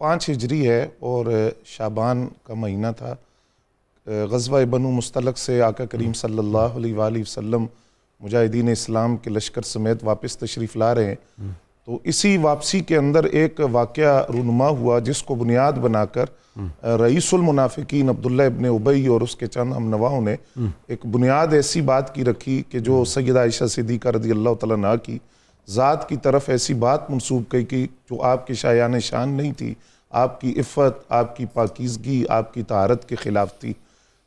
5 ہجری ہے اور شعبان کا مہینہ تھا. غزوہ بنو مستلق سے آقا کریم صلی اللہ علیہ وآلہ وسلم مجاہدین اسلام کے لشکر سمیت واپس تشریف لا رہے ہیں. تو اسی واپسی کے اندر ایک واقعہ رونما ہوا جس کو بنیاد بنا کر رئیس المنافقین عبداللہ ابن ابی اور اس کے چند ہم نواؤں نے ایک بنیاد ایسی بات کی رکھی کہ جو سیدہ عائشہ صدیقہ رضی اللہ تعالیٰ عنہا کی ذات کی طرف ایسی بات منسوب کی جو آپ کے شایان شان نہیں تھی، آپ کی عفت، آپ کی پاکیزگی، آپ کی طہارت کے خلاف تھی.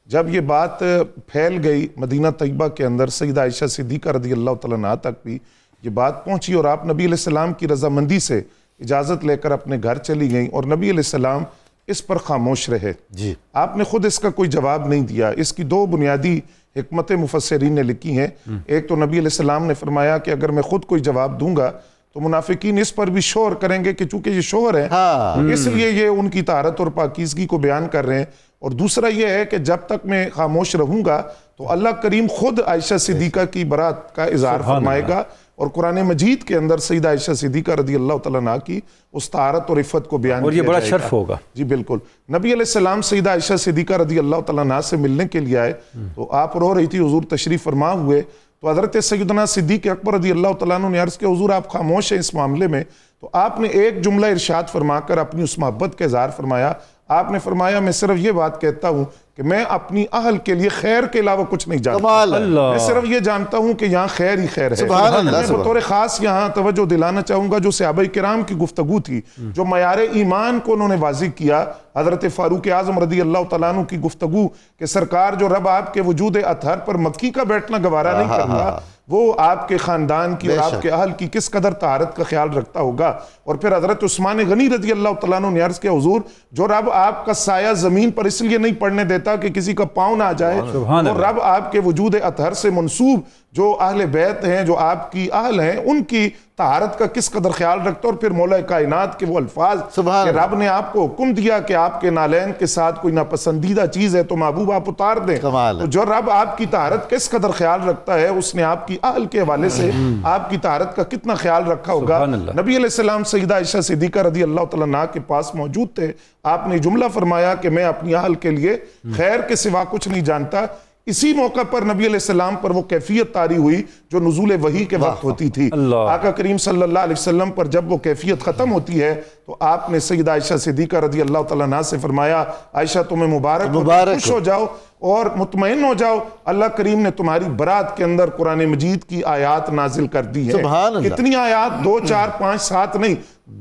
جب یہ بات پھیل گئی مدینہ طیبہ کے اندر، سیدہ عائشہ صدیقہ رضی اللہ تعالیٰ عنہا تک بھی یہ بات پہنچی اور آپ نبی علیہ السلام کی رضامندی سے اجازت لے کر اپنے گھر چلی گئیں اور نبی علیہ السلام اس پر خاموش رہے. آپ نے خود اس کا کوئی جواب نہیں دیا. اس کی 2 بنیادی حکمت مفسرین نے لکھی ہیں. ایک تو نبی علیہ السلام نے فرمایا کہ اگر میں خود کوئی جواب دوں گا تو منافقین اس پر بھی شور کریں گے کہ چونکہ یہ شوہر ہیں اس لیے یہ ان کی طہارت اور پاکیزگی کو بیان کر رہے ہیں. اور دوسرا یہ ہے کہ جب تک میں خاموش رہوں گا تو اللہ کریم خود عائشہ صدیقہ کی برات کا اظہار فرمائے گا اور قرآن مجید کے اندر سیدہ عائشہ صدیقہ رضی اللہ تعالیٰ عنہا کی اس طہارت اور عفت کو بیان کیا جائے گا. اور یہ بڑا شرف ہوگا. جی بالکل. نبی علیہ السلام سیدہ عائشہ صدیقہ رضی اللہ تعالیٰ عنہا سے ملنے کے لیے آئے تو آپ رو رہی تھی، حضور تشریف فرما ہوئے. تو حضرت سیدنا صدیق اکبر رضی اللہ تعالیٰ عنہ نے عرض کیا حضور آپ خاموش ہیں اس معاملے میں. تو آپ نے ایک جملہ ارشاد فرما کر اپنی اس محبت کا اظہار فرمایا. آپ نے فرمایا میں صرف یہ بات کہتا ہوں کہ میں اپنی اہل کے لیے خیر کے علاوہ کچھ نہیں جانتا. میں صرف یہ جانتا ہوں کہ یہاں خیر ہی خیر ہے. میں بطور خاص یہاں توجہ دلانا چاہوں گا جو صحابہ کرام کی گفتگو تھی، جو معیار ایمان کو انہوں نے واضح کیا. حضرت فاروق اعظم رضی اللہ تعالیٰ عنہ کی گفتگو کہ سرکار جو رب آپ کے وجود اطہر پر مکھی کا بیٹھنا گوارا نہیں کرتا، وہ آپ کے خاندان کی اور آپ کے اہل کی کس قدر طہارت کا خیال رکھتا ہوگا. اور پھر حضرت عثمان غنی رضی اللہ تعالیٰ عنہ نے عرض کیا حضور جو رب آپ کا سایہ زمین پر اس لیے نہیں پڑنے دیتا کہ کسی کا پاؤں نہ آ جائے، اور رب آپ کے وجود اطہر سے منسوب جو اہل بیت ہیں، جو آپ کی اہل ہیں، ان کی طہارت کا کس قدر خیال رکھتا. اور پھر مولا کائنات کے وہ الفاظ کہ رب نے آپ کو حکم دیا کہ آپ کے نالین کے ساتھ کوئی ناپسندیدہ چیز ہے تو محبوب آپ اتار دیں. تو جو رب آپ کی طہارت کس قدر خیال رکھتا ہے اس نے آپ کی اہل کے حوالے سے آپ کی طہارت کا کتنا خیال رکھا ہوگا. نبی علیہ السلام سیدہ عائشہ صدیقہ رضی اللہ تعالیٰ عنہا کے پاس موجود تھے. آپ نے جملہ فرمایا کہ میں اپنی اہل کے لیے خیر کے سوا کچھ نہیں جانتا. اسی موقع پر نبی علیہ السلام پر وہ کیفیت طاری ہوئی جو نزول وحی کے وقت ہوتی تھی. آقا کریم صلی اللہ علیہ وسلم پر جب وہ کیفیت ختم ہوتی ہے تو آپ نے سیدہ عائشہ صدیقہ رضی اللہ تعالیٰ عنہا سے فرمایا عائشہ تمہیں مبارک خوش ہو جاؤ اور مطمئن ہو جاؤ، اللہ کریم نے تمہاری برات کے اندر قرآن مجید کی آیات نازل کر دی ہے. کتنی آیات؟ 2 4 5 7 نہیں،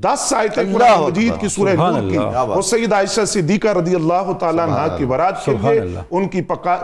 10 آیتیں قرآن مجید کی سورہ نور کی. وہ سیدہ عائشہ صدیقہ رضی اللہ تعالیٰ عنہا کی برات کے لیے ان کی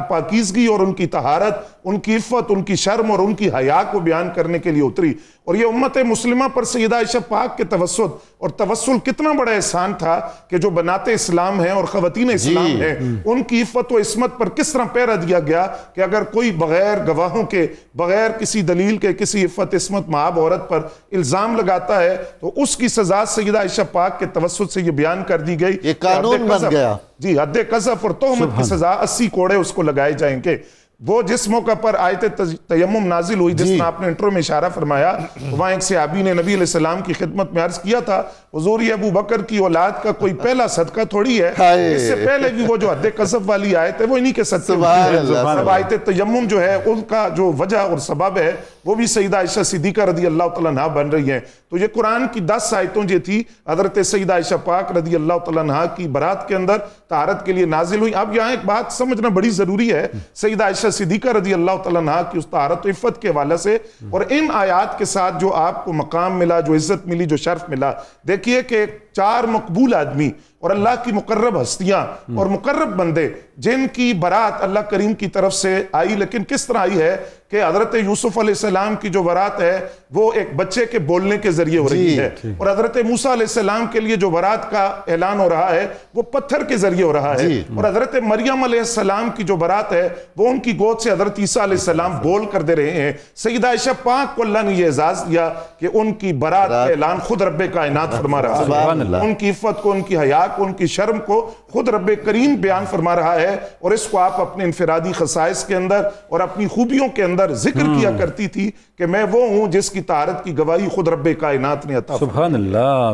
پاکیزگی اور ان کی طہارت، ان کی عفت، ان کی شرم اور ان کی حیا کو بیان کرنے کے لیے اتری. اور یہ امت مسلمہ پر سیدہ عائشہ پاک کے توسط اور توسل کتنا بڑا احسان تھا کہ جو بنات اسلام ہیں اور خواتین اسلام ہیں ان کی عفت و عصمت پر کس طرح پیرا دیا گیا کہ اگر کوئی بغیر گواہوں کے، بغیر کسی دلیل کے کسی عفت عصمت مآب عورت پر الزام لگاتا ہے تو اس کی سزا سیدہ عائشہ پاک کے توسط سے یہ بیان کر دی گئی. یہ قانون بن گیا. جی، حد قذف اور تہمت کی سزا 80 کوڑے اس کو لگائے جائیں گے. وہ جس موقع پر آیت تیمم نازل ہوئی جس میں آپ نے انٹرو میں اشارہ فرمایا، وہاں ایک صحابی نے نبی علیہ السلام کی خدمت میں عرض کیا تھا حضور یہ ابو بکر کی اولاد کا کوئی پہلا صدقہ تھوڑی ہے، اس سے پہلے بھی وہ جو حد قذف والی آیت ہے وہ انہی کے صدقے ہوتی ہے. اب آیت تیمم جو ہے ان کا جو وجہ اور سبب ہے وہ بھی سیدہ عائشہ صدیقہ رضی اللہ تعالیٰ عنہا بن رہی ہیں. تو یہ قرآن کی 10 آیتوں جو تھی حضرت سیدہ عائشہ پاک رضی اللہ تعالیٰ عنہا کی برات کے اندر طہارت کے لیے نازل ہوئی. اب یہاں ایک بات سمجھنا بڑی ضروری ہے سیدہ عائشہ صدیقہ رضی اللہ تعالیٰ عنہا کی اس طہارت و عفت کے حوالے سے اور ان آیات کے ساتھ جو آپ کو مقام ملا، جو عزت ملی، جو شرف ملا. دیکھیے کہ 4 مقبول آدمی اور اللہ کی مقرب ہستیاں اور مقرب بندے جن کی برات اللہ کریم کی طرف سے آئی، لیکن کس طرح آئی ہے کہ حضرت یوسف علیہ السلام کی جو برات ہے وہ ایک بچے کے بولنے کے ذریعے ہو رہی ہے، اور حضرت موسیٰ علیہ السلام کے لیے جو برات کا اعلان ہو رہا ہے وہ پتھر کے ذریعے ہو رہا ہے، اور حضرت مریم علیہ السلام کی جو برات ہے وہ ان کی گود سے حضرت عیسیٰ علیہ السلام بول کر دے رہے ہیں. سیدہ عائشہ پاک کو اللہ نے یہ اعزاز دیا کہ ان کی برات کا اعلان خود رب کائنات فرما رہا ہے. ان کی عفت کو، ان کی حیا کو، ان کی شرم کو خود رب کریم بیان فرما رہا ہے، اور اس کو آپ اپنے انفرادی خصائص کے اندر اور اپنی خوبیوں کے اندر ذکر کیا کرتی تھی کہ میں وہ ہوں جس کی طہارت کی گواہی خود رب کائنات نے عطا فرمائی. سبحان اللہ.